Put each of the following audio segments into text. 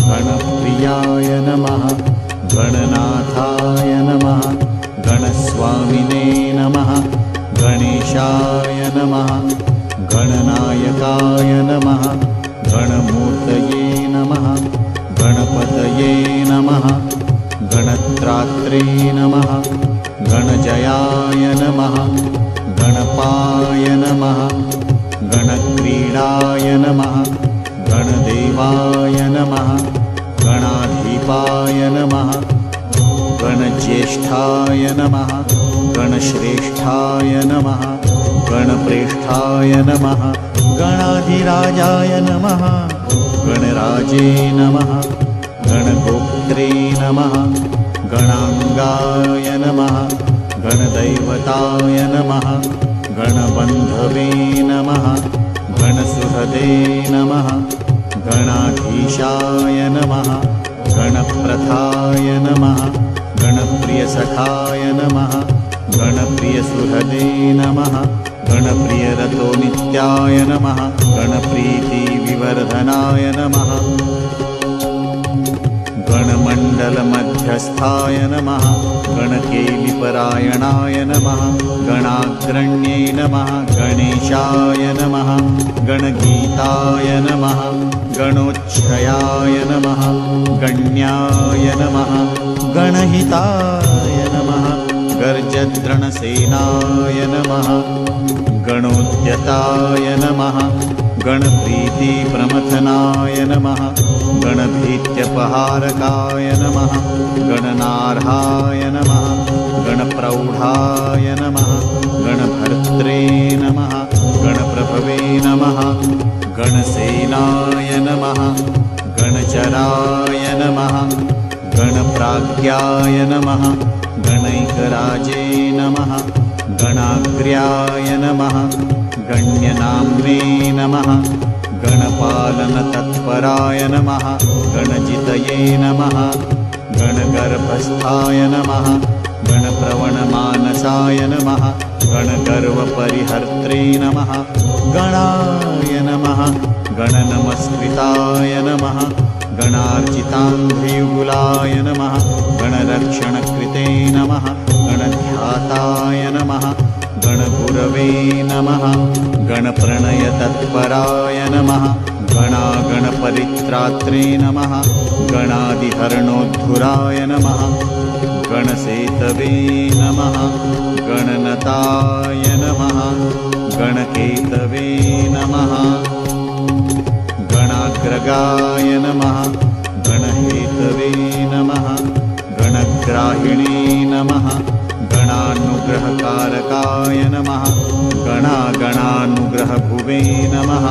गणप्रियाय नमः गणनाथाय नमः गणस्वामिने नमः गणेशाय नमः गणनायकाय नमः गणमूर्तये नमः गणपतये नमः गणत्रात्रे नमः गणजयाय नमः गणपाय नमः गणक्रीडाय नमः गणदेवाय नमः गणाधिपाय नमः गणज्येष्ठाय नमः गणश्रेष्ठाय नमः गणप्रेष्ठाय नमः गणाधिराजाय नमः गणराजे नमः गणगोप्त्रे नमः गणांगाय नमः गणदैवताय नमः गणबन्धवे नमः गणसुहृदे नमः गणाधीशाय नमः गणप्रथाय नमः गणप्रियसखाय नमः गणप्रियसुहृदे नमः गणप्रियरतो नित्याय नमः गणप्रीतिविवर्धनाय नमः गणमण्डलमध्यस्थाय नमः गणकेलिपरायणाय नमः गणाग्रण्ये नमः गणेशाय नमः गणगीताय नमः गणोच्छयाय नमः गण्याय नमः गणहिताय नमः गर्जद्रणसेनाय नमः गणोद्यताय नमः गणप्रीतिप्रमथनाय नमः गणभीत्यपहारकाय नमः गणनार्हाय नमः गणप्रौढाय नमः गणभर्त्रे नमः गणप्रभवे नमः गणसेनाय नमः गणचराय नमः गणप्राज्ञाय नमः गणैकराजे नमः गणाग्र्याय नमः गण्यनाम्ने नमः गणपालनतत्पराय नमः गणजितये नमः गणगर्भस्थाय नमः गणप्रवणमानसाय नमः गणगर्वपरिहर्त्रे नमः गणाय नमः गणनमस्कृताय नमः गणार्चिताङ्घ्रियुगुलाय नमः गणरक्षणकृते नमः गणध्याताय नमः गणगुरवे नमः गणप्रणयतत्पराय नमः गणागणपरित्रात्रे नमः गणादिहरणोद्धुराय नमः गणसेतवे नमः गणनताय नमः गणकेतवे नमः गणाग्रगाय नमः गणहेतवे नमः गणग्राहिणे नमः गणानुग्रहकारकाय नमः गणागणानुग्रहभुवे नमः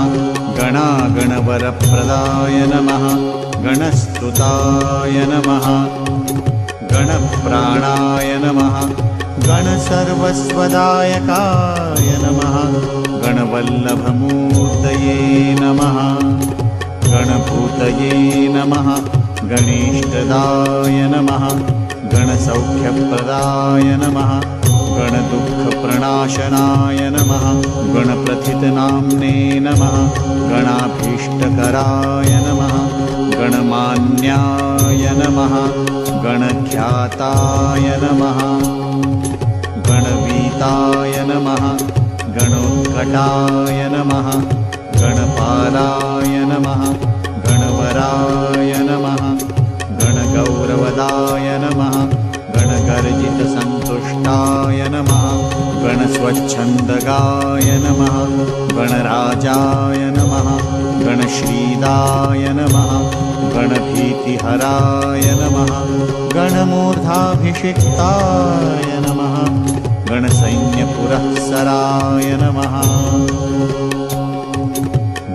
गणागणवरप्रदाय नमः गणस्तुताय नमः गणप्राणाय नमः गणसर्वस्वदायकाय नमः गणवल्लभमूर्तये नमः गणभूतये नमः गणेष्टदाय नमः गणसौख्यप्रदाय नमः गणदुःखप्रणाशनाय नमः गणप्रथितनाम्ने नमः गणाभीष्टकराय नमः गणमान्याय नमः गणख्याताय नमः गणवीताय नमः गणोत्कटाय नमः गणपालाय नमः गणवराय नमः गणगौरवदाय नमः गणगर्जितसन्तुष्टाय नमः गणस्वच्छन्दगाय नमः गणराजाय नमः गणश्रीदाय नमः गणभीतिहराय नमः गणमूर्धाभिषिक्ताय नमः गणसैन्यपुरःसराय नमः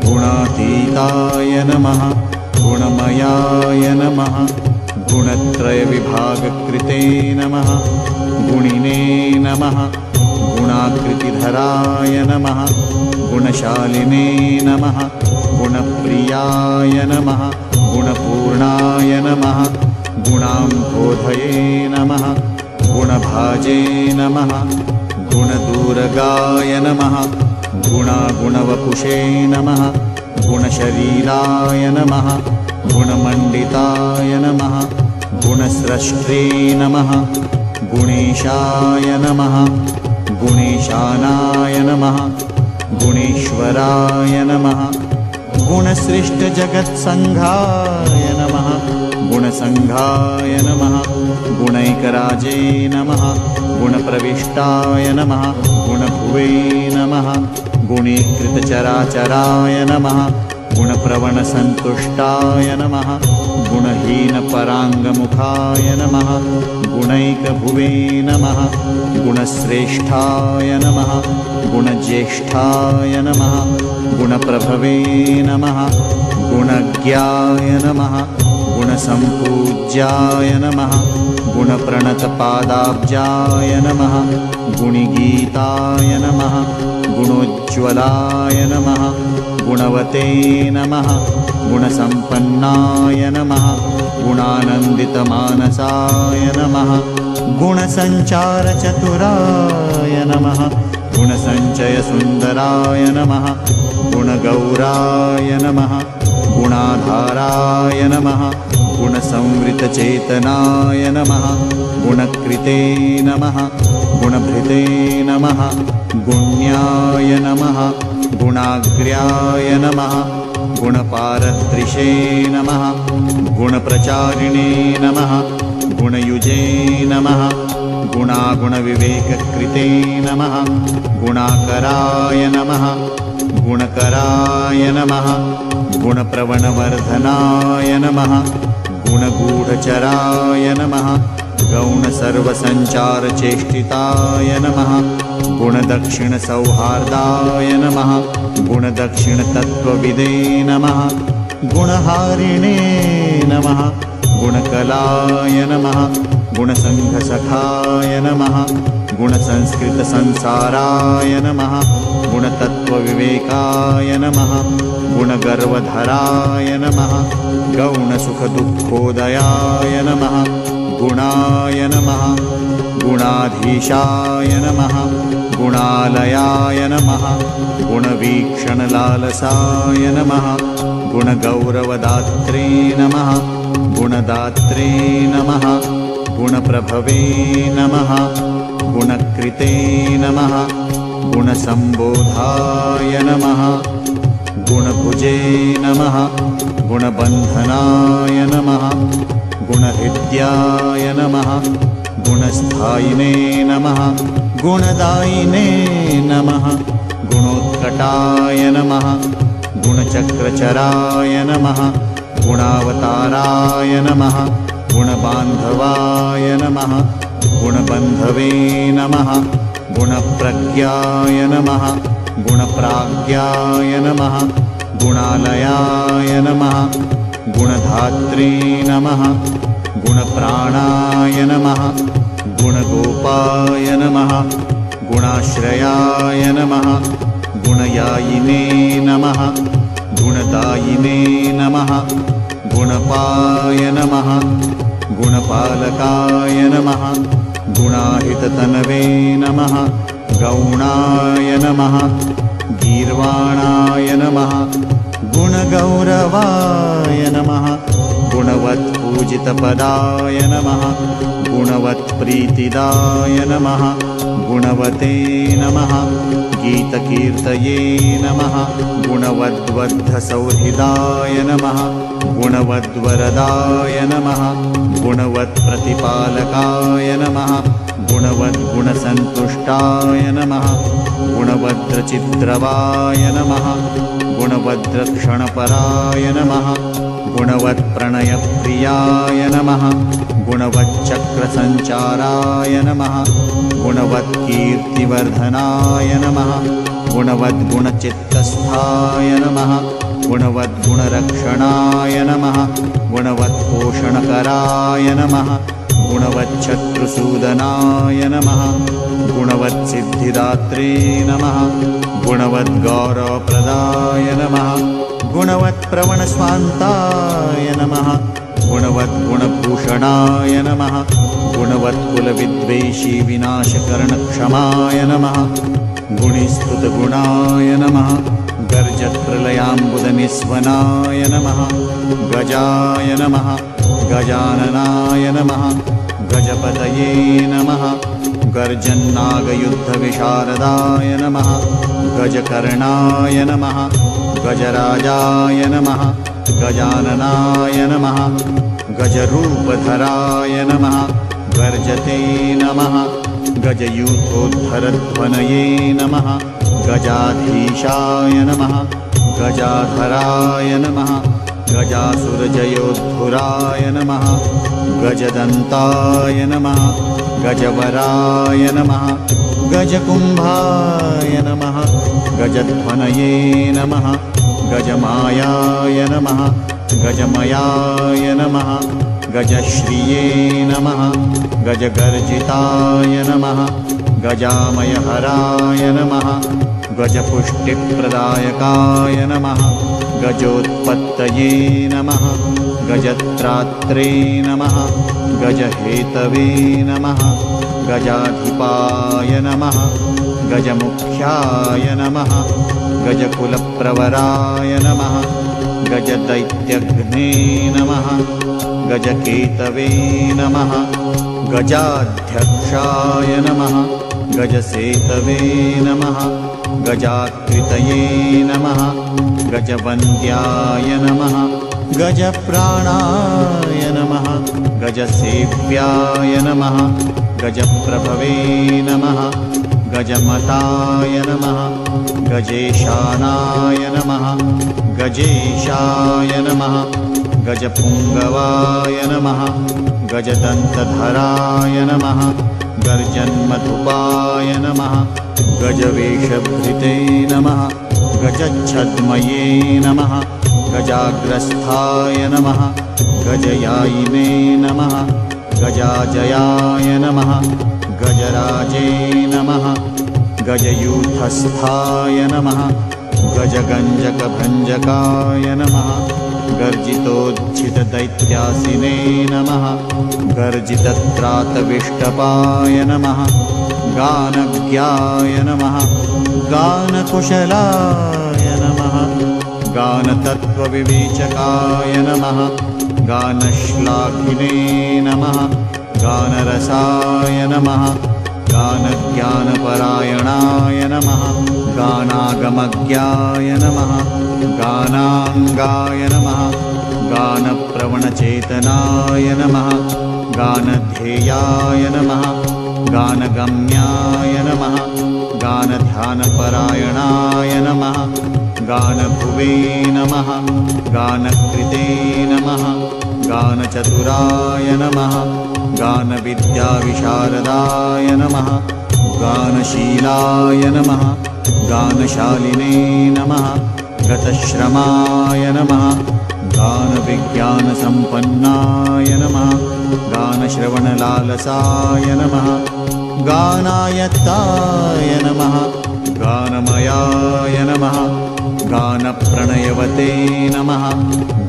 गुणातीताय नमः गुणमयाय नमः गुणत्रयविभागकृते नमः गुणिने नमः गुणाकृतिधराय नमः गुणशालिने नमः गुणप्रियाय नमः गुणपूर्णाय नमः गुणाम्भोधये नमः गुणभाजे नमः गुणदूरगाय नमः गुणागुणवपुषे नमः गुणशरीराय नमः गुणमण्डिताय नमः गुणस्रष्टे नमः गुणेशाय नमः गुणेशानाय नमः गुणेश्वराय नमः गुणसृष्टजगत्सङ्घाय नमः गुणसङ्घाय नमः गुणैकराजे नमः गुणप्रविष्टाय नमः गुणभुवे नमः गुणीकृतचराचराय नमः गुणप्रवणसन्तुष्टाय नमः गुणहीनपराङ्गमुखाय नमः गुणैकभुवे नमः गुणश्रेष्ठाय नमः गुणज्येष्ठाय नमः गुणप्रभवे नमः गुणज्ञाय नमः गुणसम्पूज्याय नमः गुणप्रणतपादाब्जाय नमः गुणिगीताय नमः गुणोज्ज्वलाय नमः गुणवते नमः गुणसम्पन्नाय नमः गुणानन्दितमानसाय नमः गुणसञ्चारचतुराय नमः गुणसञ्चयसुन्दराय नमः गुणगौराय नमः गुणाधाराय नमः गुणसंवृतचेतनाय नमः गुणकृते नमः गुणभृते नमः गुण्याय नमः गुणाग्र्याय नमः गुणपारदृशे नमः गुणप्रचारिणे नमः गुणयुजे नमः गुणागुणविवेककृते नमः गुणाकराय नमः गुणकराय नमः गुणप्रवणवर्धनाय नमः गुणगूढचराय नमः गौणसर्वसञ्चारचेष्टिताय नमः गुणदक्षिणसौहार्दाय नमः गुणदक्षिणतत्त्वविदे नमः गुणहारिणे नमः गुणकलाय नमः गुणसङ्घसखाय नमः गुणसंस्कृतसंसाराय नमः गुणतत्त्वविवेकाय नमः गुणगर्वधराय नमः गौणसुखदुःखोदयाय नमः गुणाय नमः गुणाधीशाय नमः गुणालयाय नमः गुणवीक्षणलालसाय नमः गुणगौरवदात्रे नमः गुणदात्रे नमः गुणप्रभवे नमः गुणकृते नमः गुणसम्बोधाय नमः गुणभुजे नमः गुणबन्धनाय नमः गुणहृद्याय नमः गुणस्थायिने नमः गुणदायिने नमः गुणोत्कटाय नमः गुणचक्रचराय नमः गुणावताराय नमः गुणबान्धवाय नमः गुणबन्धवे नमः गुणप्रज्ञाय नमः गुणप्राज्ञाय नमः गुणालयाय नमः गुणधात्रे नमः गुणप्राणाय नमः गुणगोपाय नमः गुणाश्रयाय नमः गुणयायिने नमः गुणदायिने नमः गुणपाय नमः गुणपालकाय नमः गुणाहिततनवे नमः गौणाय नमः गीर्वाणाय नमः गुणगौरवाय नमः गुणवत्पूजितपदाय नमः गुणवत्प्रीतिदाय नमः गुणवते नमः गीतकीर्तये नमः गुणवद्वद्धसौहृदाय नमः गुणवद्वरदाय नमः गुणवत्प्रतिपालकाय नमः गुणवद्गुणसन्तुष्टाय नमः गुणवद्रचिद्रवाय नमः गुणवद्रक्षणपराय नमः गुणवत्प्रणयप्रियाय नमः गुणवच्चक्रसञ्चाराय नमः गुणवत्कीर्तिवर्धनाय नमः गुणवद्गुणचित्तस्थाय नमः गुणवद्गुणरक्षणाय नमः गुणवत्पोषणकराय नमः गुणवच्छत्रुसूदनाय नमः गुणवत्सिद्धिदात्रे नमः गुणवद्गौरवप्रदाय नमः गुणवत्प्रवणस्वान्ताय नमः गुणवद्गुणभूषणाय नमः गुणवत्कुलविद्वेषी विनाशकरणक्षमाय नमः गुणिस्तुतगुणाय नमः गर्जत्प्रलयाम्बुदनिस्वनाय नमः गजाय नमः गजाननाय नमः गजपतये नमः गर्जन्नागयुद्धविशारदाय नमः गजकर्णाय नमः गजराजाय नमः गजाननाय नमः गजरूपधराय नमः गर्जते नमः गजयूथोद्धरध्वनये नमः गजाधीशाय नमः गजाधराय नमः गजासुरजयोद्धुराय नमः गजदन्ताय नमः गजवराय नमः गजकुम्भाय नमः गजध्वनये नमः गजमायाय नमः गजमयाय नमः गजश्रिये नमः गजगर्जिताय नमः गजामयहराय नमः गजपुष्टिप्रदायकाय नमः गजोत्पत्तये नमः गजत्रात्रे नमः गजहेतवे नमः गजाधिपाय नमः गजमुख्याय नमः गजकुलप्रवराय नमः गजदैत्यघ्ने नमः गजकेतवे नमः गजाध्यक्षाय नमः गजसेतवे नमः गजाकृतये नमः गजवन्द्याय नमः गजप्राणाय नमः गजसेव्याय नमः गजप्रभवे नमः गजमताय नमः गजेशानाय नमः गजेशाय नमः गजपुङ्गवाय नमः गजदन्तधराय नमः गर्जन्मधुपाय नमः गजवेषभृते नमः गजच्छद्मये नमः गजाग्रस्थाय नमः गजयायिने नमः गजाजयाय नमः गजराजे नमः गजयूथस्थाय नमः गजगञ्जकभञ्जकाय नमः गर्जितोज्झितदैत्यासिने नमः गर्जितत्रातविष्टपाय नमः गानज्ञाय नमः गानकुशलाय नमः गानतत्त्वविवेचकाय नमः गानश्लाघिने नमः गानरसाय नमः गानज्ञानपरायणाय नमः गानागमज्ञाय नमः गानाङ्गाय नमः गानप्रवणचेतनाय नमः गानध्येयाय नमः गानगम्याय नमः गानध्यानपरायणाय नमः गानभुवे नमः गानकृते नमः गानचतुराय नमः गानविद्याविशारदाय नमः गानशीलाय नमः गानशालिने नमः गतश्रमाय नमः गानविज्ञानसम्पन्नाय नमः गानश्रवणलालसाय नमः गानायत्ताय नमः गानमयाय नमः गानप्रणयवते नमः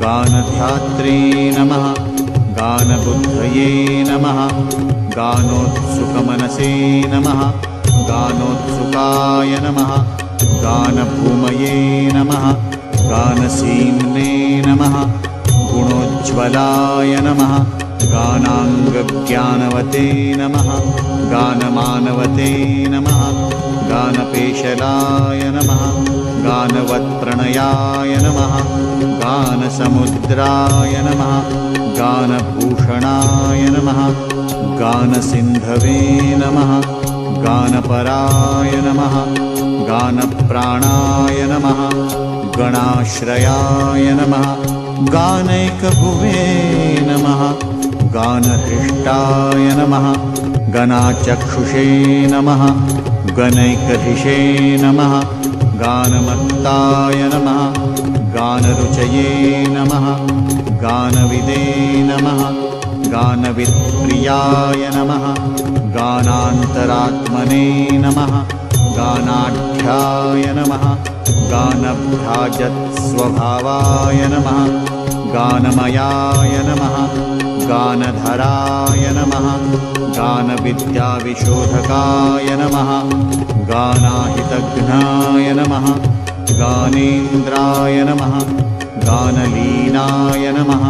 गानध्यात्रे नमः गानबुद्धये नमः गानोत्सुकमनसे नमः गानोत्सुकाय नमः गानभूमये नमः गानसीम्ने नमः गुणोज्ज्वलाय नमः गानाङ्गज्ञानवते नमः गानमानवते नमः गानपेशलाय नमः गानवत्प्रणयाय नमः गानसमुद्राय नमः गानभूषणाय नमः गानसिन्धवे नमः गानपराय नमः गानप्राणाय नमः गणाश्रयाय नमः गानैकभुवे नमः गानहृष्टाय नमः गणाचक्षुषे नमः गणैकधिषे नमः गानमत्ताय नमः गानरुचये नमः गानविदे नमः गानवित्प्रियाय नमः गानान्तरात्मने नमः गानाढ्याय नमः गानभ्राजत्स्वभावाय नमः गानमयाय नमः गानधराय नमः गानविद्याविशोधकाय नमः गानाहितघ्नाय नमः गानेन्द्राय नमः गानलीनाय नमः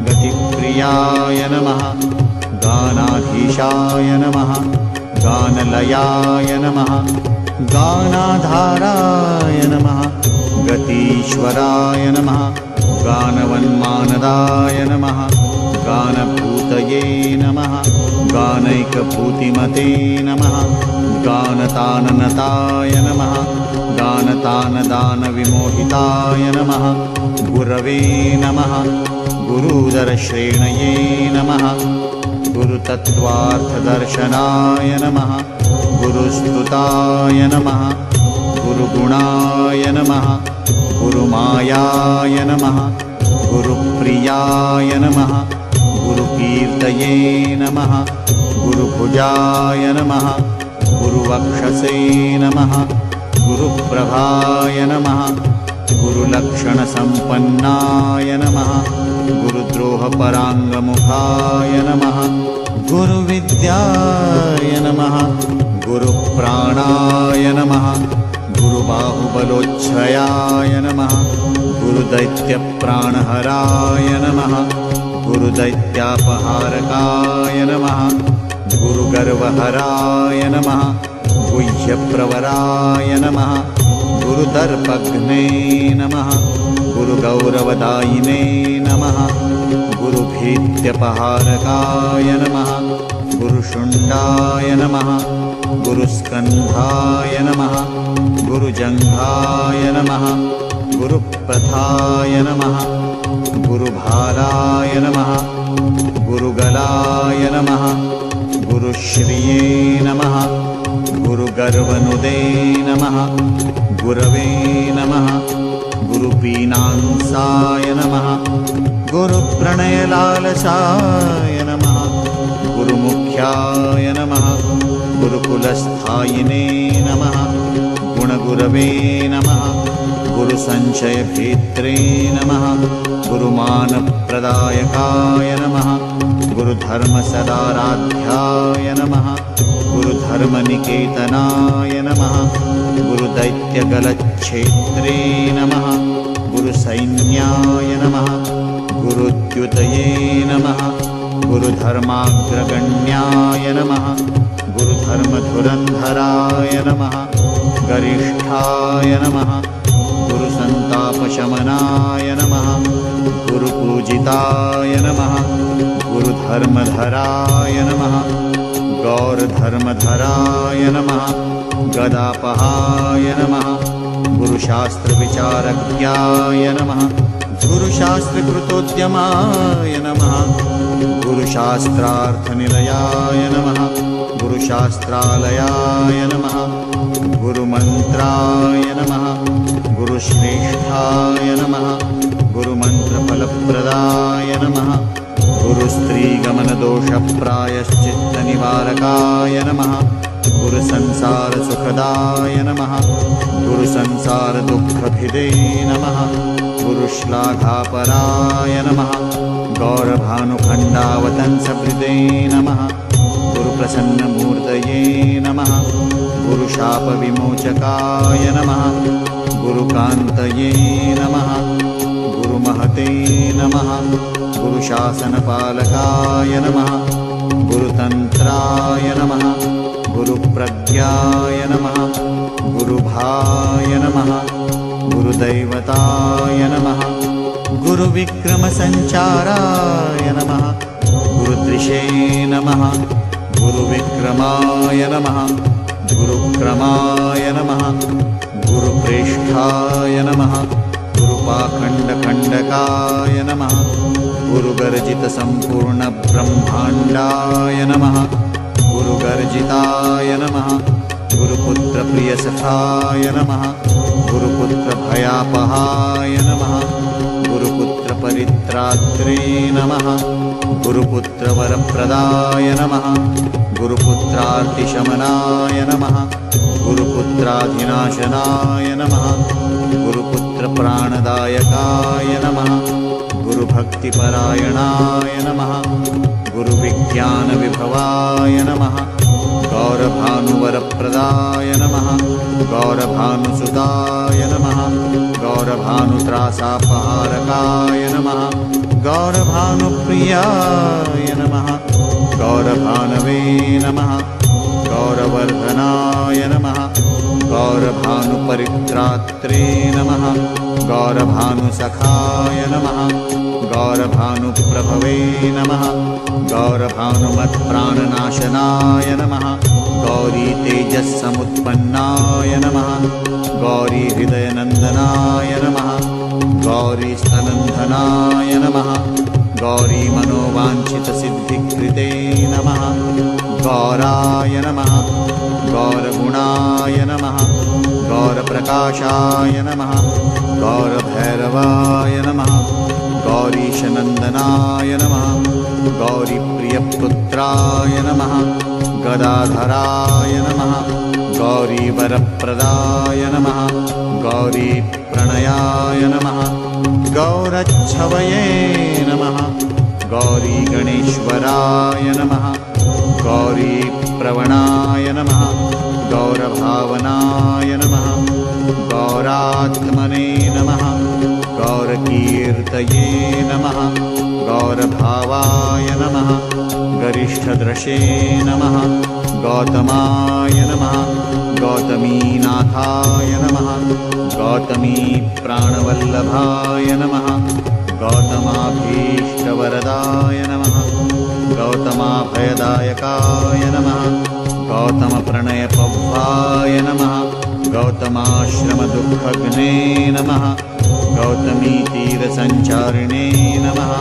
गतिप्रियाय नमः गानाधीशाय नमः गानलयाय नमः गानाधाराय नमः गतीश्वराय नमः गानवन्मानदाय नमः गानभूतये नमः गानैकभूतिमते नमः गानताननताय नमः गानतानदानविमोहिताय नमः गुरवे नमः गुरुदरश्रेणये नमः गुरुतत्त्वार्थदर्शनाय नमः गुरुस्तुताय नमः गुरुगुणाय नमः गुरुमायाय नमः गुरुप्रियाय नमः गुरुकीर्तये नमः गुरुभुजाय नमः गुरुवक्षसे नमः गुरुप्रभाय नमः गुरुलक्षणसम्पन्नाय नमः गुरुद्रोहपराङ्गमुखाय नमः गुरुविद्याय नमः गुरुप्राणाय नमः गुरुबाहुबलोच्छयाय नमः गुरुदैत्यप्राणहराय नमः गुरुदैत्यापहारकाय नमः गुरुगर्वहराय नमः गुह्यप्रवराय नमः गुरुदर्पघ्ने नमः गुरुगौरवदायिने नमः गुरुभीत्यपहारकाय नमः गुरुशुण्डाय नमः गुरुस्कन्धाय नमः गुरुजङ्घाय नमः गुरुप्रथाय नमः गुरुभाराय नमः गुरुगलाय नमः गुरुश्रिये नमः गुरुगर्वनुदे नमः गुरवे नमः गुरुपीनांसाय नमः गुरुप्रणयलालसाय नमः गुरुमुख्याय नमः गुरुकुलस्थायिने नमः गुणगुरवे नमः गुरुसंशयभेत्रे नमः गुरुमानप्रदायकाय नमः गुरुधर्मसदाराध्याय नमः गुरुधर्मनिकेतनाय नमः गुरुदैत्यगलच्छेत्रे नमः गुरुसैन्याय नमः गुरुद्युतये नमः गुरुधर्माग्रगण्याय नमः गुरुधर्मधुरन्धराय नमः गरिष्ठाय नमः गुरुसन्तापशमनाय नमः गुरुपूजिताय नमः गुरुधर्मधराय नमः गौरधर्मधराय नमः गदापहाय नमः गुरुशास्त्रविचारज्ञाय नमः गुरुशास्त्रकृतोद्यमाय नमः गुरुशास्त्रार्थनिलयाय नमः गुरुशास्त्रालयाय नमः गुरुमन्त्राय नमः गुरुश्रेष्ठाय नमः गुरुमन्त्रफलप्रदाय नमः गुरुस्त्रीगमनदोषप्रायश्चित्तनिवारकाय नमः गुरुसंसारसुखदाय नमः गुरुसंसारदुःखभिदे नमः गुरुश्लाघापराय नमः गौरभानुखण्डावतंसभृदे नमः गुरुप्रसन्नमूर्तये नमः गुरुशापविमोचकाय नमः गुरुकान्तये नमः गुरुमहते नमः गुरुशासनपालकाय नमः गुरुतन्त्राय नमः गुरुप्रज्ञाय नमः गुरुभाय नमः गुरुदैवताय नमः गुरुविक्रमसञ्चाराय नमः गुरुदृशे नमः गुरुविक्रमाय नमः गुरुक्रमाय नमः गुरुप्रेष्ठाय नमः गुरुपाखण्डखण्डकाय नमः गुरुगर्जितसम्पूर्णब्रह्माण्डाय नमः गुरुगर्जिताय नमः गुरुपुत्रप्रियसखाय नमः गुरुपुत्रभयापहाय नमः गुरुपुत्रपरित्रात्रे नमः गुरुपुत्रवरप्रदाय नमः गुरुपुत्रार्तिशमनाय नमः गुरुपुत्राधिनाशनाय नमः गुरुपुत्रप्राणदायकाय नमः गुरुभक्तिपरायणाय नमः गुरुविज्ञानविभवाय नमः गौरभानुवरप्रदाय नमः गौरभानुसुताय नमः गौरभानुत्रासापहारकाय नमः गौरभानुप्रियाय नमः गौरभानवे नमः गौरवर्धनाय नमः गौरभानुपरित्रात्रे नमः गौरभानुसखाय नमः गौरभानुप्रभवे नमः गौरभानुमत्प्राणनाशनाय नमः गौरीतेजस्समुत्पन्नाय नमः गौरीहृदयनन्दनाय नमः गौरीस्तनन्दनाय नमः गौरीमनोवाञ्छितसिद्धिकृते नमः गौराय नमः गौरगुणाय नमः गौरप्रकाशाय नमः गौरभैरवाय नमः गौरीशनन्दनाय नमः गौरीप्रियपुत्राय नमः गदाधराय नमः गौरीवरप्रदाय नमः गौरीप्रणयाय नमः गौरच्छवये नमः गौरीगणेश्वराय नमः गौरीप्रवणाय नमः गौरभावनाय नमः गौरात्मने नमः गौरकीर्तये नमः गौरभावाय नमः गरिष्ठदृशे नमः गौतमाय नमः गौतमीनाथाय नमः गौतमीप्राणवल्लभाय नमः गौतमाभीष्टवरदाय नमः गौतमाभयदायकाय नमः गौतमप्रणयपव्वाय नमः गौतमाश्रमदुःखघ्ने नमः गौतमीतीरसञ्चारिणे नमः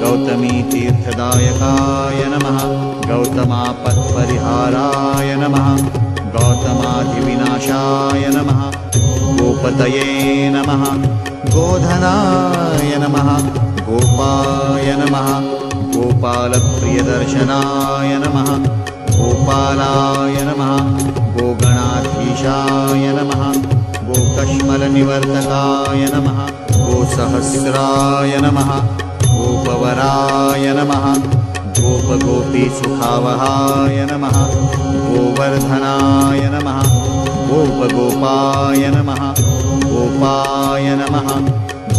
गौतमीतीर्थदायकाय नमः गौतमापत्परिहाराय नमः गौतमाधिविनाशाय नमः गोपतये नमः गोधनाय नमः गोपाय नमः गोपालप्रियदर्शनाय नमः गोपालाय नमः गोगणाधीशाय नमः गोकश्मलनिवर्तकाय नमः गोसहस्राय नमः गोपवराय नमः गोपगोपीसुखावहाय नमः गोवर्धनाय नमः गोपगोपाय नमः गोपाय नमः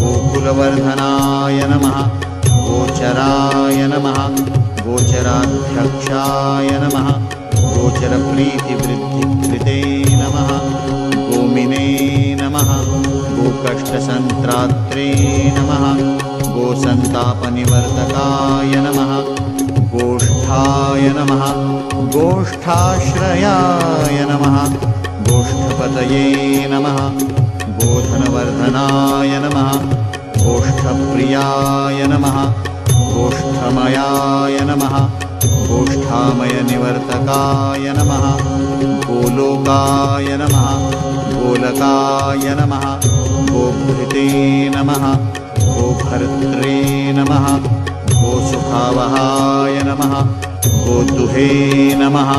गोकुलवर्धनाय नमः गोचराय नमः गोचराध्यक्षाय नमः गोचरप्रीतिवृद्धिकृते नमः गोमिने नमः गोकष्टसन्त्रात्रे नमः गोसन्तापनिवर्तकाय नमः गोष्ठाय नमः गोष्ठाश्रयाय नमः गोष्ठपतये नमः गोधनवर्धनाय नमः गोष्ठप्रियाय नमः गोष्ठमयाय नमः गोष्ठामयनिवर्तकाय नमः गोलोकाय नमः गोलकाय नमः गोभृते नमः गोभर्त्रे नमः गोसुखावहाय नमः गोदुहे नमः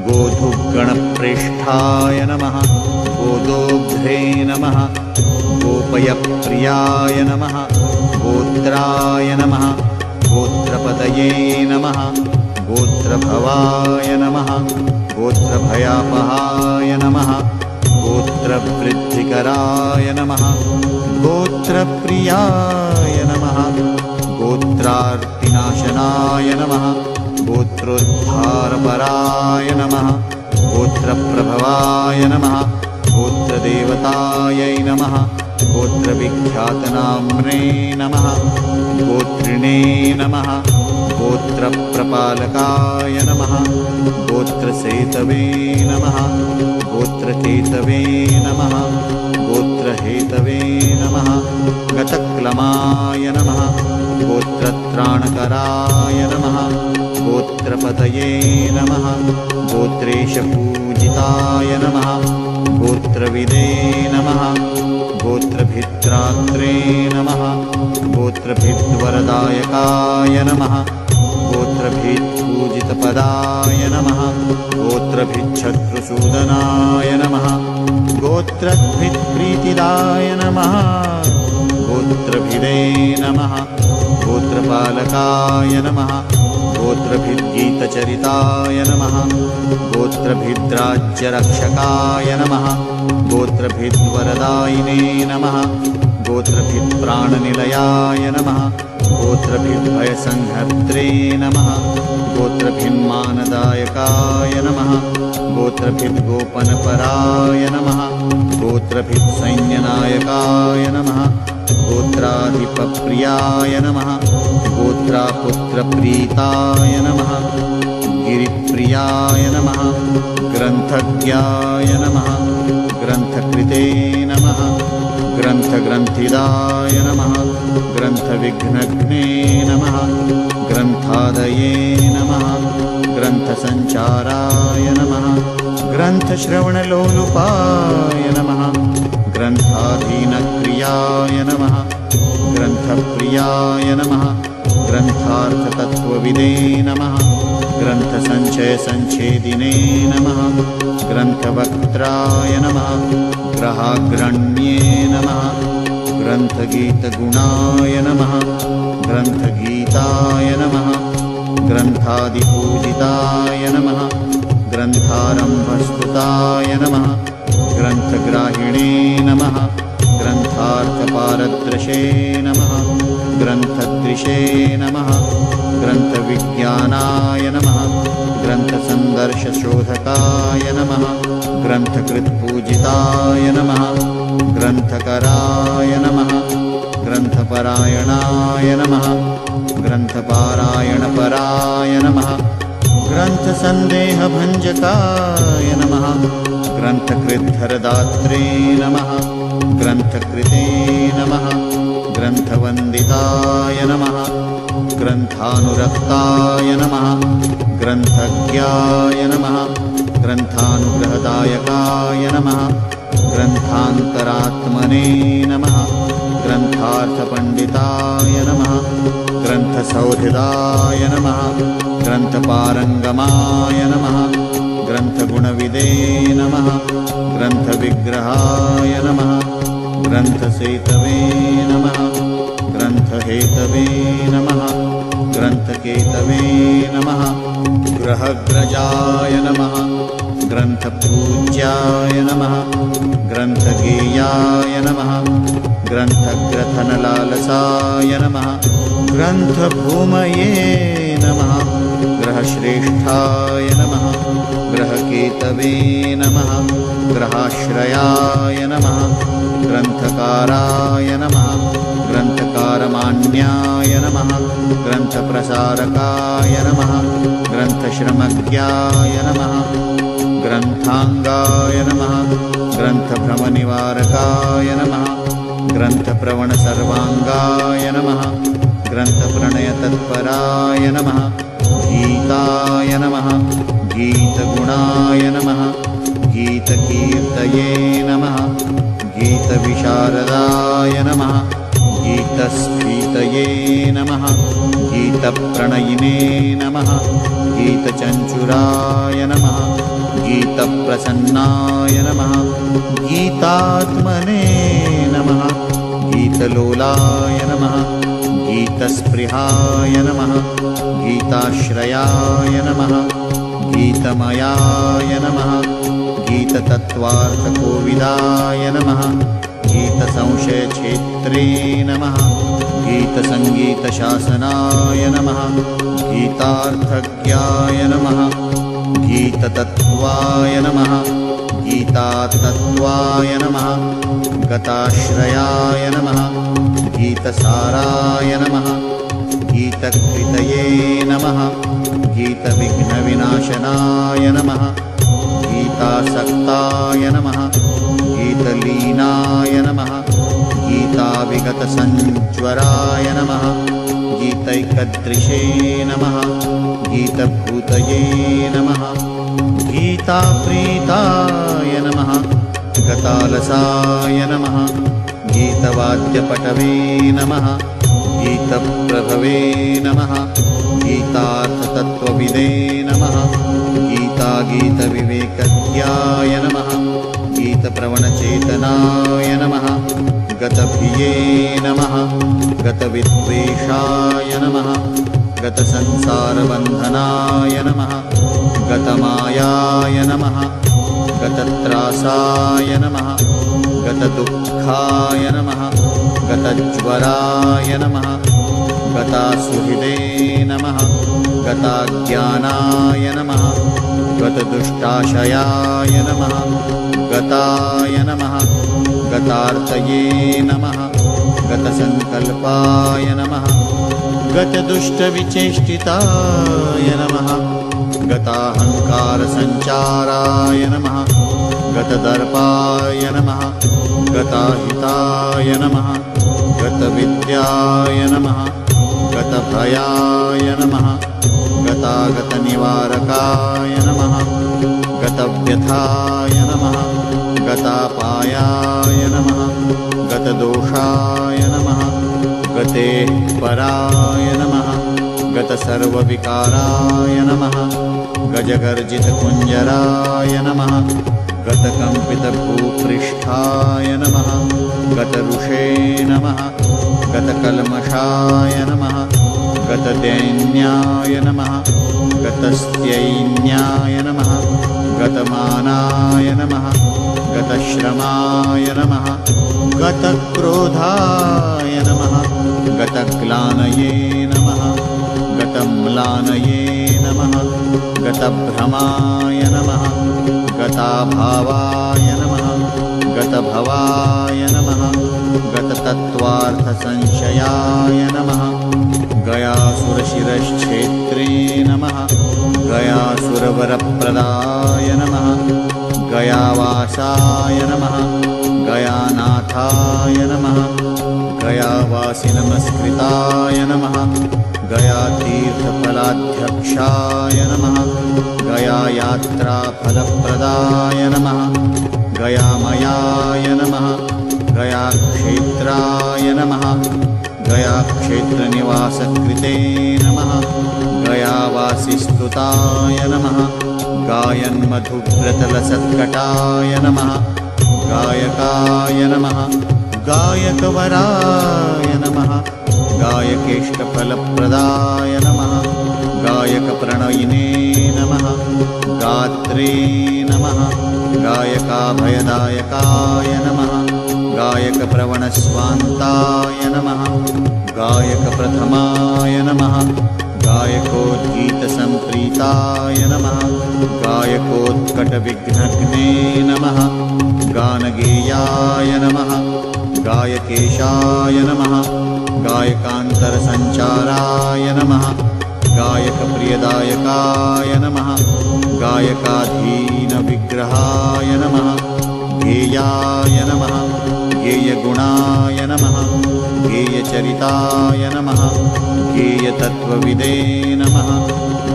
गोधुगणप्रेष्ठाय नमः गोदोग्ध्रे नमः गोपयप्रियाय नमः गोत्राय नमः गोत्रपतये नमः गोत्रभवाय नमः गोत्रभयापहाय नमः गोत्रवृद्धिकराय नमः गोत्रप्रियाय नमः गोत्रार्तिनाशनाय नमः गोत्रोद्धारपराय नमः गोत्रप्रभवाय नमः गोत्रदेवतायै नमः गोत्रविख्यातनाम्ने नमः गोत्रिणे नमः गोत्रप्रपालकाय नमः गोत्रसेतवे नमः गोत्रकेतवे नमः गोत्रहेतवे नमः गतक्लमाय नमः गोत्रत्राणकराय नमः गोत्रपतये नमः गोत्रेशपूजिताय नमः गोत्रविदे नमः गोत्रभित्रात्रे नमः गोत्रभिद्वरदायकाय नमः गोत्रभित्पूजितपदाय नमः गोत्रभिच्छत्रुसूदनाय नमः गोत्रभित्प्रीतिदाय नमः गोत्रभिदे नमः गोत्रपालकाय नमः गोत्रभिद्गीतचरिताय नमः गोत्रभिद्राज्यरक्षकाय नमः गोत्रभिद्वरदायिने नमः गोत्रभित्प्राणनिलयाय नमः गोत्रभिद्भयसंहर्त्रे नमः गोत्रभिन्मानदायकाय नमः गोत्रभिद्गोपनपराय नमः गोत्रभित्सैन्यनायकाय नमः गोत्राधिपप्रियाय नमः गोत्रापुत्रप्रीताय नमः गिरिप्रियाय नमः ग्रन्थज्ञाय नमः ग्रन्थकृते नमः ग्रन्थग्रन्थिदाय नमः ग्रन्थविघ्नघ्ने नमः ग्रन्थादये नमः ग्रन्थसञ्चाराय नमः ग्रन्थश्रवणलोलुपाय नमः ग्रन्थाधीनक्रियाय नमः ग्रन्थप्रियाय नमः ग्रन्थार्थतत्त्वविदे नमः ग्रन्थसञ्चयसञ्छेदिने नमः ग्रन्थवक्त्राय नमः ग्रहाग्रण्ये नमः ग्रन्थगीतगुणाय नमः ग्रन्थगीताय नमः ग्रन्थादिपूजिताय नमः ग्रन्थारम्भस्तुताय नमः ग्रन्थग्राहिणे नमः ग्रन्थार्थपारदृशे नमः ग्रन्थदृशे नमः ग्रन्थविज्ञानाय नमः ग्रन्थसन्दर्शशोधकाय नमः ग्रन्थकृत्पूजिताय नमः ग्रन्थकराय नमः ग्रन्थपरायणाय नमः ग्रन्थपारायणपराय नमः ग्रन्थसन्देहभञ्जकाय नमः ग्रन्थकृद्धरदात्रे नमः ग्रन्थकृते नमः ग्रन्थवन्दिताय नमः ग्रन्थानुरक्ताय नमः ग्रन्थज्ञाय नमः ग्रन्थानुग्रहदायकाय नमः ग्रन्थान्तरात्मने नमः ग्रन्थार्थपण्डिताय नमः ग्रन्थसौहृदाय नमः ग्रन्थपारङ्गमाय नमः ग्रन्थगुणविदे नमः ग्रन्थविग्रहाय नमः ग्रन्थसेतवे नमः ग्रन्थहेतवे नमः ग्रन्थकेतवे नमः ग्रहग्रजाय नमः ग्रन्थपूज्याय नमः ग्रन्थगेयाय नमः ग्रन्थग्रथनलालसाय नमः ग्रन्थभूमये नमः ग्रहश्रेष्ठाय नमः ग्रहकेतवे नमः ग्रहाश्रयाय नमः ग्रन्थकाराय नमः ग्रन्थकारमान्याय नमः ग्रन्थप्रसारकाय नमः ग्रन्थश्रमज्ञाय नमः ग्रन्थाङ्गाय नमः ग्रन्थभ्रमनिवारकाय नमः ग्रन्थप्रवणसर्वाङ्गाय नमः ग्रन्थप्रणयतत्पराय नमः गीताय नमः गीतगुणाय नमः गीतकीर्तये नमः गीतविशारदाय नमः गीतस्फीतये नमः गीतप्रणयिने नमः गीतचञ्चुराय नमः गीतप्रसन्नाय नमः गीतात्मने नमः गीतलोलाय नमः गीतस्पृहाय नमः गीताश्रयाय नमः गीतमयाय नमः गीततत्त्वार्थकोविदाय नमः गीतसंशयक्षेत्रे नमः गीतसङ्गीतशासनाय नमः गीतार्थज्ञाय नमः गीततत्त्वाय नमः गीतातत्त्वाय नमः गताश्रयाय नमः गीतसाराय नमः गीतकृतये नमः गीतविघ्नविनाशनाय नमः गीतासक्ताय नमः गीतलीनाय नमः गीताविगतसञ्ज्वराय नमः गीतैकदृशे नमः गीतभूतये नमः गीताप्रीताय नमः गतालसाय नमः गीतवाद्यपटवे नमः गीतप्रभवे नमः गीतार्थतत्त्वविदे नमः गीतागीतविवेकज्ञाय नमः गीतप्रवणचेतनाय नमः गतभिये नमः गतविद्वेषाय नमः गतसंसारबन्धनाय नमः गतमायाय नमः गतत्रासाय नमः गतदुःखाय नमः गतज्वराय नमः गतासुहृदे नमः गताज्ञानाय नमः गतदुष्टाशयाय नमः गताय नमः गतार्तये नमः गतसङ्कल्पाय नमः गतदुष्टविचेष्टिताय नमः गताहङ्कारसञ्चाराय नमः गतदर्पाय नमः गताहिताय नमः गतविद्याय नमः गतभयाय नमः गतागतनिवारकाय नमः गतव्यथाय नमः गतापायाय नमः गतदोषाय नमः गते पराय नमः गतसर्वविकाराय नमः गजगर्जितकुञ्जराय नमः गतकम्पितभूपृष्ठाय नमः गतऋषे नमः गतकल्मषाय नमः गतदैन्याय नमः गतस्त्यैन्याय नमः गतमानाय नमः गतश्रमाय नमः गतक्रोधाय नमः गतग्लानये नमः गतम्लानये नमः गतभ्रमाय नमः गताभावाय नमः गतभवाय नमः गततत्त्वार्थसंशयाय नमः गयासुरशिरश्छेत्रे नमः गयासुरवरप्रदाय नमः गयावासाय नमः गयानाथाय नमः गयावासिनमस्कृताय नमः गयातीर्थफलाध्यक्षाय नमः गयायात्राफलप्रदाय नमः गयामयाय नमः गयाक्षेत्राय नमः गयाक्षेत्रनिवासकृते नमः गयावासिस्तुताय नमः गायन्मधुव्रतलसत्कटाय नमः गायकाय नमः गायकवराय नमः गायकेष्टफलप्रदाय नमः गायकप्रणयिने नमः गात्रे नमः गायकाभयदायकाय नमः गायकप्रवणस्वान्ताय नमः गायकप्रथमाय नमः गायकोद्गीतसम्प्रीताय नमः गायकोत्कटविघ्नघ्ने नमः गानगेयाय नमः गायकेशाय नमः गायकान्तरसञ्चाराय नमः गायकप्रियदायकाय नमः गायकाधीनविग्रहाय नमः गेयाय नमः गेयगुणाय नमः गेयचरिताय नमः गेयतत्त्वविदे नमः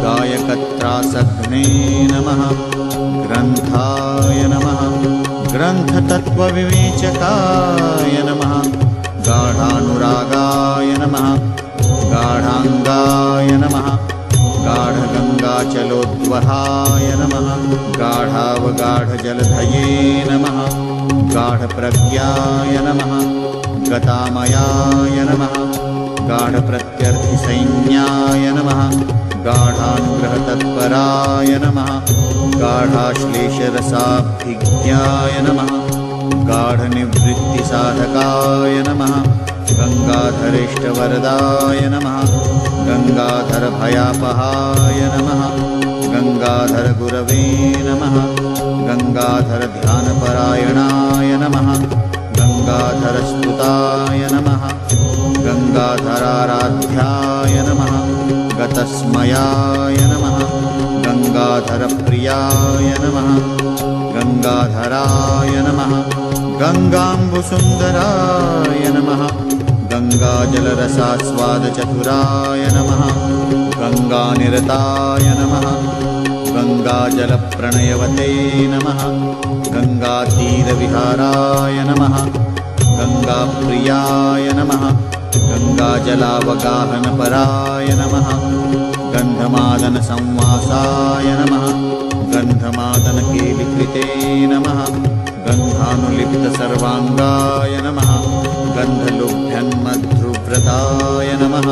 गायकत्रासघ्ने नमः ग्रन्थाय नमः ग्रन्थतत्त्वविवेचकाय नमः गाढानुरागाय नमः गाढाङ्गाय नमः गाढगङ्गाचलोद्वहाय नमः गाढावगाढजलधये नमः गाढप्रज्ञाय नमः गतामयाय नमः गाढप्रत्यर्थिसैन्याय नमः गाढानुग्रहतत्पराय नमः गाढाश्लेषरसाभिज्ञाय नमः गाढनिवृत्तिसाधकाय नमः गङ्गाधरेष्टवरदाय नमः गङ्गाधरभयापहाय नमः गङ्गाधरगुरवे नमः गङ्गाधरध्यानपरायणाय नमः गङ्गाधरस्तुताय नमः गङ्गाधराराध्याय नमः गतस्मयाय नमः गङ्गाधरप्रियाय नमः गङ्गाधराय नमः गङ्गाम्बुसुन्दराय नमः गङ्गाजलरसास्वादचतुराय नमः गङ्गानिरताय नमः गङ्गाजलप्रणयवते नमः गङ्गातीरविहाराय नमः गङ्गाप्रियाय नमः गङ्गाजलावगाहनपराय नमः गन्धमादनसंवासाय नमः गन्धमादनकेलिकृते नमः गन्धानुलिप्तसर्वाङ्गाय नमः गन्धलुभ्यन्मध्रुव्रताय नमः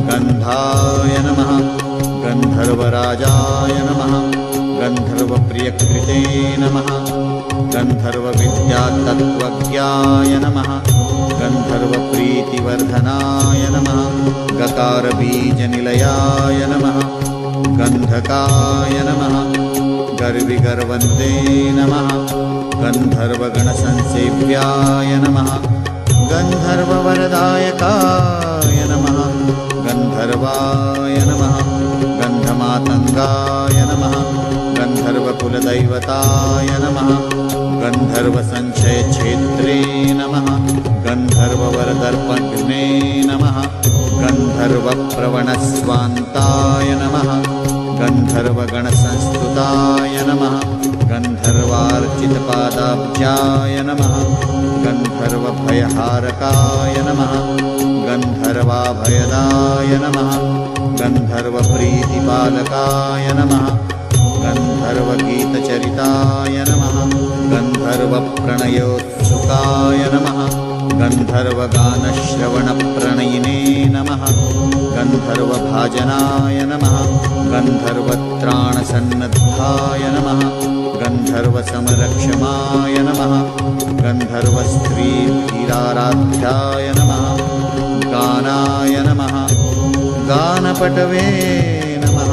गन्धाय नमः गन्धर्वप्रियकृते नमः गन्धर्वविद्यातत्त्वज्ञाय नमः गन्धर्वप्रीतिवर्धनाय नमः गकारबीजनिलयाय नमः गन्धकाय नमः गर्विगर्वन्ते नमः गन्धर्वगणसंसेव्याय नमः गन्धर्ववरदायकाय नमः गन्धर्वाय नमः गन्धमातङ्गाय नमः गन्धर्वकुलदैवताय नमः गन्धर्वसञ्चयक्षेत्रे नमः गन्धर्ववरदर्पघ्ने नमः गन्धर्वप्रवणस्वान्ताय नमः गन्धर्वगणसंस्तुताय नमः गन्धर्वार्चितपादाब्जाय नमः गन्धर्वभयहारकाय नमः गन्धर्वाभयदाय नमः गन्धर्वप्रीतिपालकाय नमः गन्धर्वगीतचरिताय नमः गन्धर्वप्रणयोत्सुकाय नमः गन्धर्वगानश्रवणप्रणयिने नमः गन्धर्वभाजनाय नमः गन्धर्वत्राणसन्नद्धाय नमः गन्धर्वसमरक्षमाय नमः गन्धर्वस्त्रीधीराराध्याय नमः गानाय नमः गानपटवे नमः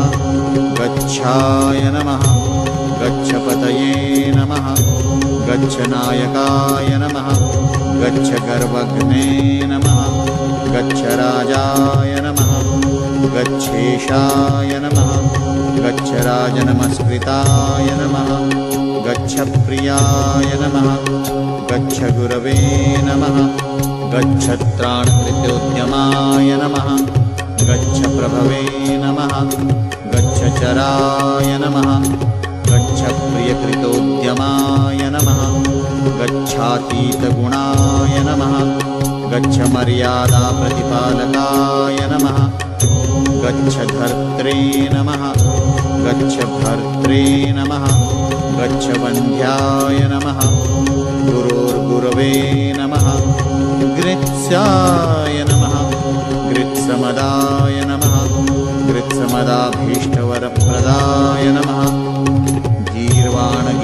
गच्छाय नमः गच्छपतये नमः गच्छनायकाय नमः गच्छगर्वघ्ने नमः गच्छराजाय नमः गच्छेशाय नमः गच्छराजनमस्कृताय नमः गच्छप्रियाय नमः गच्छगुरवे नमः गच्छत्राणकृत्योद्यमाय नमः गच्छप्रभवे नमः गच्छचराय नमः गच्छप्रियकृतोद्यमाय नमः गच्छातीतगुणाय नमः गच्छमर्यादाप्रतिपालकाय नमः गच्छधर्त्रे नमः गच्छभर्त्रे नमः गच्छवन्ध्याय नमः गुरोर्गुरवे नमः गृत्स्याय नमः गृत्समदाय नमः गृत्समदाभीष्टवरप्रदाय नमः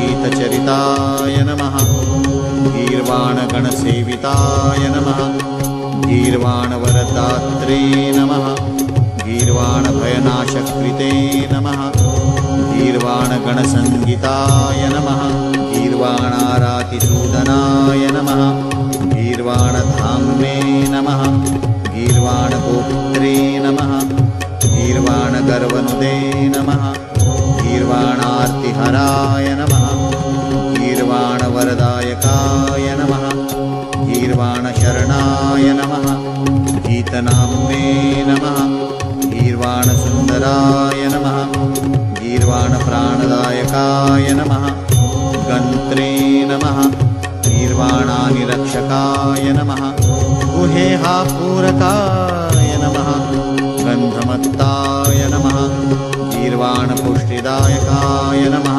गीर्वाणगीतचरिताय नमः गीर्वाणगणसेविताय नमः गीर्वाणवरदात्रे नमः गीर्वाणभयनाशकृते नमः गीर्वाणगणसङ्गीताय नमः गीर्वाणारातिसूदनाय नमः गीर्वाणधाम्ने नमः गीर्वाणगोप्त्रे नमः गीर्वाणगर्वनुदे नमः गीर्वाणार्तिहराय नमः गीर्वाणवरदायकाय नमः गीर्वाणशरणाय नमः गीतनाम्ने नमः गीर्वाणसुन्दराय नमः गीर्वाणप्राणदायकाय नमः गन्त्रे नमः गीर्वाणानिरक्षकाय नमः गुहेहापूरकाय नमः गन्धमत्ताय नमः गीर्वाणपुष्टिदायकाय नमः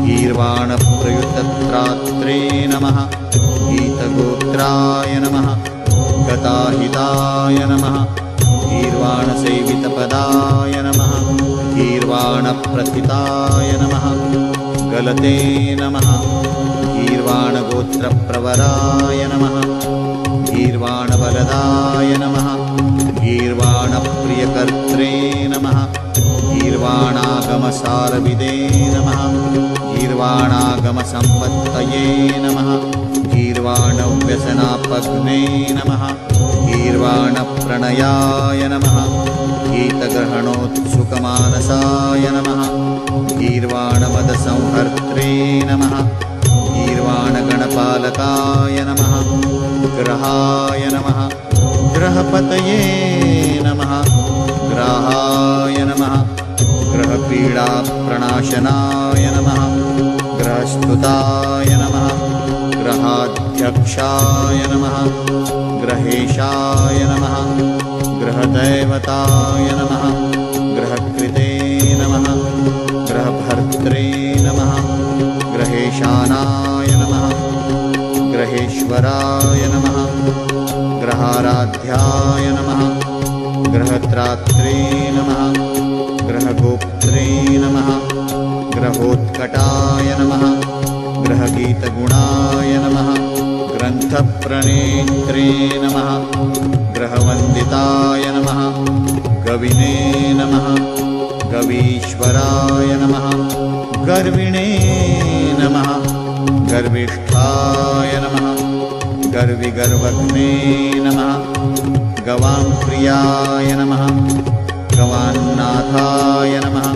गीर्वाणप्रयुतत्रात्रे नमः गीतगोत्राय नमः गताहिताय नमः गीर्वाणसेवितपदाय नमः गीर्वाणप्रथिताय नमः गलते नमः गीर्वाणगोत्रप्रवराय नमः गीर्वाणवरदाय नमः गीर्वाणप्रियकर्त्रे नमः गीर्वाणागमसारविदे नमः गीर्वाणागमसम्पत्तये नमः गीर्वाणव्यसनापग्ने नमः गीर्वाणप्रणयाय नमः गीतग्रहणोत्सुकमानसाय नमः गीर्वाणमदसंहर्त्रे नमः गीर्वाणगणपालकाय नमः ग्रहाय नमः ग्रहपतये नमः ग्राहाय नमः ग्रहपीडाप्रणाशनाय नमः ग्रहस्तुताय नमः ग्रहाध्यक्षाय नमः ग्रहेशाय नमः ग्रहदैवताय नमः ग्रहकृते नमः ग्रहभर्त्रे नमः ग्रहेशानाय नमः ग्रहेश्वराय नमः ग्रहाराध्याय नमः ग्रहत्रात्रे नमः ग्रहगोप्त्रे नमः ग्रहोत्कर्षाय ग्रहप्रकटाय नमः ग्रहगीतगुणाय नमः ग्रन्थप्रणेत्रे नमः ग्रहवन्दिताय नमः गविने नमः गवीश्वराय नमः गर्विणे नमः गर्विष्ठाय नमः गर्विगर्वग्ने नमः गवांप्रियाय नमः गवान्नाथाय नमः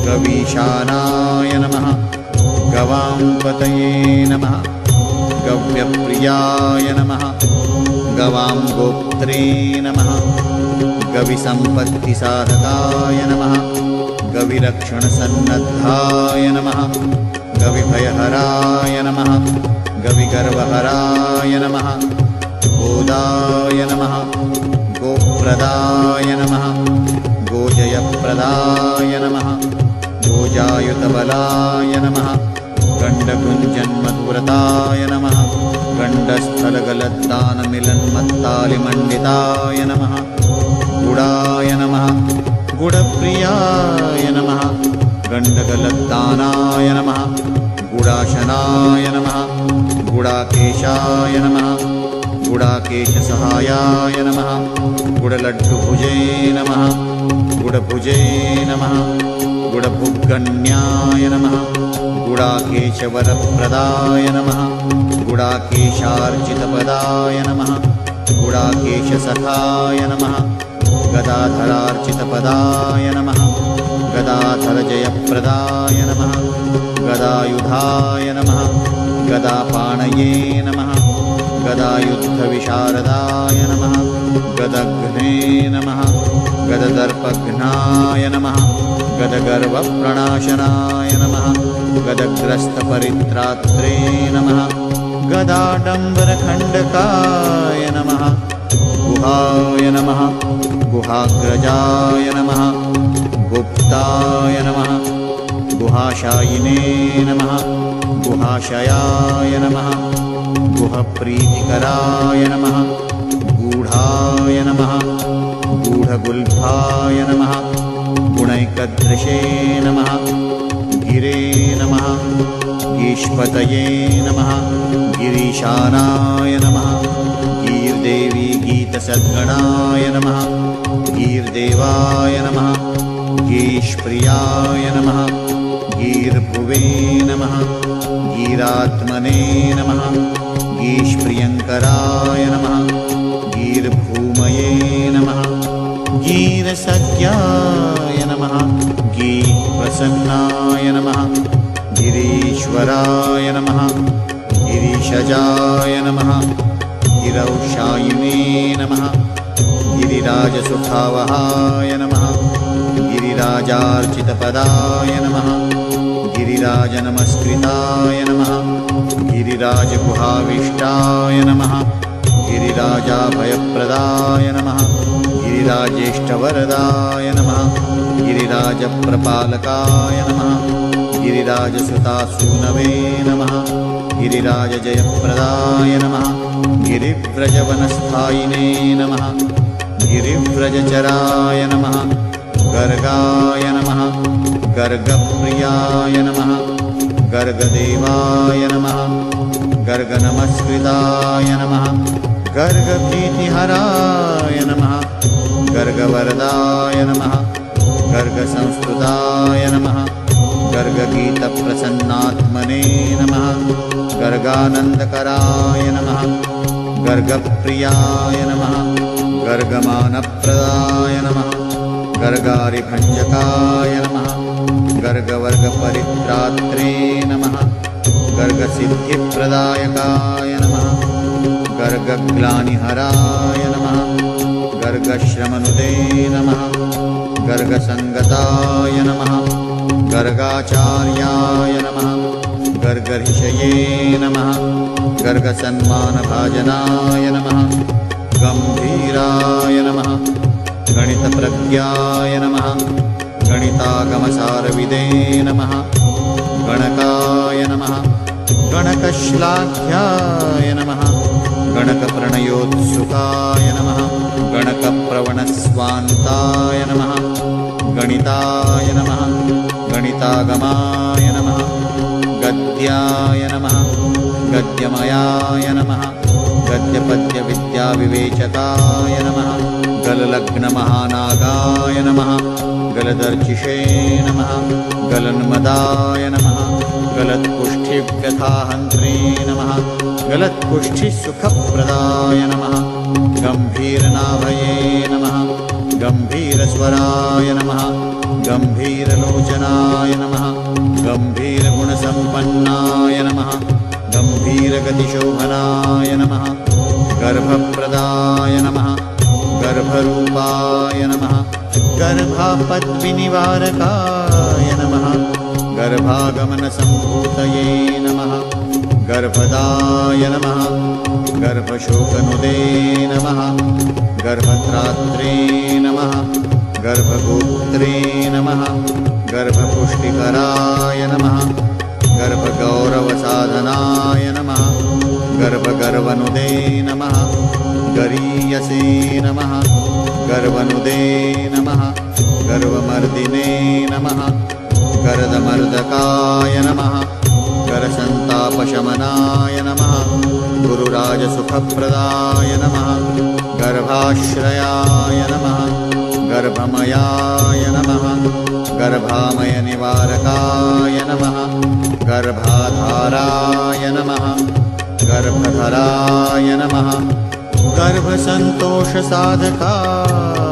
गवीशानाय नमः गवांपतये नमः गव्यप्रियाय नमः गवांगोप्त्रे नमः गविसम्पत्तिसाधकाय नमः गविरक्षणसन्नद्धाय नमः गविभयहराय नमः गविगर्वहराय नमः गोदाय नमः गोप्रदाय नमः गोजयप्रदाय नमः गोजायुतबलाय नमः गण्डकुञ्जन्मधुरताय नमः गण्डस्थलगलद्दानमिलन्मत्तालिमण्डिताय नमः गुडाय नमः गुडप्रियाय नमः गण्डगलद्दानाय नमः गुडाशनाय नमः गुडाकेशाय नमः गुडाकेशसहायाय नमः गुडलड्डुभुजे नमः गुडभुजे नमः गुडभुगण्याय नमः गुडाकेशवरप्रदाय नमः गुडाकेशार्चितपदाय नमः गुडाकेशसखाय नमः गदाधरार्चितपदाय नमः गदाधरजयप्रदाय नमः गदायुधाय नमः गदापाणये नमः गदायुद्धविशारदाय नमः गदघ्ने नमः गददर्पघ्नाय नमः गदगर्वप्रणाशनाय नमः गदग्रस्तपरित्रात्रे नमः गदाडम्बरखण्डकाय नमः गुहाय नमः गुहाग्रजाय नमः गुप्ताय नमः गुहाशायिने नमः गुहाशयाय नमः गुहप्रीतिकराय नमः गूढाय नमः गूढगुल्फाय नमः गुणैकदृशे नमः गिरे नमः गीष्पतये नमः गिरीशानाय नमः गीर्देवी गीतसद्गणाय नमः गीर्देवाय नमः गीष्प्रियाय नमः गीर्भुवे नमः गीरात्मने नमः गीष्प्रियङ्कराय नमः गीर्भूमये नमः गीरसज्ञाय नमः गीप्रसन्नाय नमः गिरीश्वराय नमः गिरीशजाय नमः गिरौशायिने नमः गिरिराजसुखावहाय नमः गिरिराजार्चितपदाय नमः गिरिराजनमस्कृताय नमः गिरिराजगुहाविष्टाय नमः गिरिराजाभयप्रदाय नमः गिरिराजेष्टवरदाय नमः गिरिराजप्रपालकाय नमः गिरिराजसुतासूनवे नमः गिरिराजजयप्रदाय नमः गिरिव्रजवनस्थायिने नमः गिरिव्रजचराय नमः गर्गाय नमः गर्गप्रियाय नमः गर्गदेवाय नमः गर्गनमस्कृताय नमः गर्गभीतिहराय नमः गर्गवरदाय नमः गर्गसंस्तुताय नमः गर्गगीतप्रसन्नात्मने नमः गर्गानन्दकराय नमः गर्गप्रियाय नमः गर्गमानप्रदाय नमः गर्गारिभञ्जकाय नमः गर्गवर्गपरित्रात्रे नमः गर्गसिद्धिप्रदायकाय नमः गर्गग्लानिहराय नमः गर्गश्रमनुदे नमः गर्गसङ्गताय नमः गर्गाचार्याय नमः गर्गऋषये नमः गर्गसन्मानभाजनाय नमः गम्भीराय नमः गणितप्रज्ञाय नमः गणितागमसारविदे नमः गणकाय नमः गणकश्लाघ्याय नमः गणकप्रणयोत्सुकाय नमः गणकप्रवणस्वान्ताय नमः गणिताय नमः गणितागमाय नमः गद्यविद्याय नमः गद्यमयाय नमः गद्यपद्यविद्याविवेचकाय नमः गललग्नमहानागाय नमः गलदर्चिषे नमः गलन्मदाय नमः गलत्कुष्ठिव्यथाहन्त्रे नमः गलत्कुष्ठिसुखप्रदाय नमः गम्भीरनाभये नमः गम्भीरस्वराय नमः गम्भीरलोचनाय नमः गम्भीरगुणसम्पन्नाय नमः गम्भीरगतिशोभनाय नमः गर्भप्रदाय नमः गर्भरूपाय नमः गर्भापद्विनिवारकाय नमः गर्भागमनसम्भूतये नमः गर्भदाय नमः गर्भशोकनुदे नमः गर्भत्रात्रे नमः गर्भगोत्रे नमः गर्भपुष्टिकराय नमः गर्भगौरवसाधनाय नमः गर्भगर्वनुदे नमः गरीयसे नमः गर्वनुदे नमः गर्वमर्दिने नमः गर्दमर्दकाय नमः गर्सन्तापशमनाय नमः गुरुराजसुखप्रदाय नमः गर्भाश्रयाय नमः गर्भमयाय नमः गर्भामयनिवारकाय नमः गर्भाधाराय नमः गर्भधराय नमः गर्भसन्तोषसाधकाय